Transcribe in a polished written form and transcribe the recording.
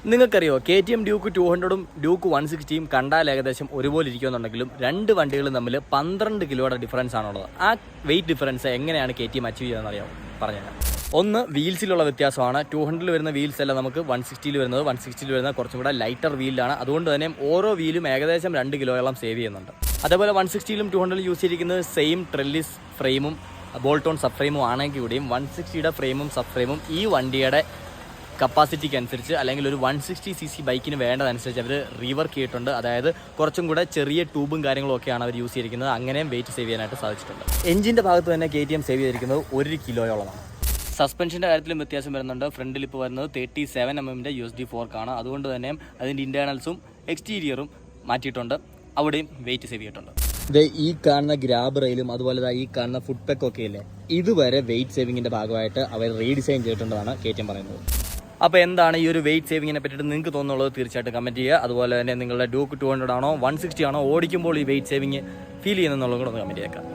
നിങ്ങൾക്കറിയോ KTM Duke 200ഉം Duke 160യും കണ്ടാൽ ഏകദേശം ഒരുപോലെ ഇരിക്കുമെന്നുണ്ടെങ്കിലും രണ്ട് വണ്ടികളും തമ്മിൽ 12 കിലോയുടെ ഡിഫറൻസ് ആണുള്ളത്. ആ വെയിറ്റ് ഡിഫറൻസ് എങ്ങനെയാണ് KTM അച്ചീവ് ചെയ്യുന്നതെന്ന് അറിയാമോ? പറഞ്ഞുതരാം. ഒന്ന്, വീൽസിലുള്ള വ്യത്യാസമാണ്. 200ൽ വരുന്ന വീൽസ് അല്ല നമുക്ക് 160ൽ വരുന്നത്. 160ൽ വരുന്ന കുറച്ചും കൂടെ ലൈറ്റർ വീലാണ്. അതുകൊണ്ട് തന്നെ ഓരോ വീലും ഏകദേശം 2 കിലോയോളം സേവ് ചെയ്യുന്നുണ്ട്. അതേപോലെ 160ലും 200ലും യൂസ് ചെയ്തിരിക്കുന്നത് സെയിം ട്രെല്ലിസ് ഫ്രെയിമും ബോൾട്ടോൺ സബ് ഫ്രെയിമും ആണെങ്കിൽ കൂടിയും 160യുടെ ഫ്രെയിമും സബ് ഫ്രെയിമും ഈ വണ്ടിയുടെ കപ്പാസിറ്റിക്ക് അനുസരിച്ച് അല്ലെങ്കിൽ ഒരു 160cc ബൈക്കിന് വേണ്ടതനുസരിച്ച് അവർ റീവർക്ക് ചെയ്തിട്ടുണ്ട്. അതായത് കുറച്ചും കൂടെ ചെറിയ ട്യൂബും കാര്യങ്ങളും ഒക്കെയാണ് അവർ യൂസ് ചെയ്തിരിക്കുന്നത്. അങ്ങനെയും വെയിറ്റ് സേവ് ചെയ്യാനായിട്ട് സാധിച്ചിട്ടുണ്ട്. എഞ്ചിൻ്റെ ഭാഗത്ത് തന്നെ KTM സേവ് ചെയ്തിരിക്കുന്നത് 1 കിലോയോളമാണ്. സസ്പെൻഷൻ്റെ കാര്യത്തിലും വ്യത്യാസം വരുന്നുണ്ട്. ഫ്രണ്ടിൽ ഇപ്പോൾ വരുന്നത് 37mm USD ഫോർക്കാണ്. അതുകൊണ്ട് തന്നെ അതിൻ്റെ ഇൻറ്റേർണൽസും എക്സ്റ്റീരിയറും മാറ്റിയിട്ടുണ്ട്. അവിടെയും വെയിറ്റ് സേവ് ചെയ്തിട്ടുണ്ട്. ഇത് ഈ കാണുന്ന ഗ്രാബ് റെയിലും അതുപോലെ ഈ കാണുന്ന ഫുഡ് പെക്കൊക്കെ ഇല്ലേ, ഇതുവരെ വെയിറ്റ് സേവിങ്ങിൻ്റെ ഭാഗമായിട്ട് അവർ റീഡിസൈൻ ചെയ്തിട്ടുണ്ടെന്നാണ് KTM പറയുന്നത്. അപ്പോൾ എന്താണ് ഈ ഒരു വെയിറ്റ് സേവിങ്ങിനെ പറ്റിയിട്ട് നിങ്ങൾക്ക് തോന്നുന്നുള്ളത് തീർച്ചയായിട്ടും കമൻറ്റ് ചെയ്യുക. അതുപോലെ തന്നെ നിങ്ങളുടെ ഡ്യൂക്ക് 200 ആണോ 160 ആണോ ഓടിക്കുമ്പോൾ ഈ വെയിറ്റ് സേവിങ് ഫീൽ ചെയ്യുന്നുള്ളത് കൂടെ ഒന്ന് കമൻറ്റ് ചെയ്തേക്കാം.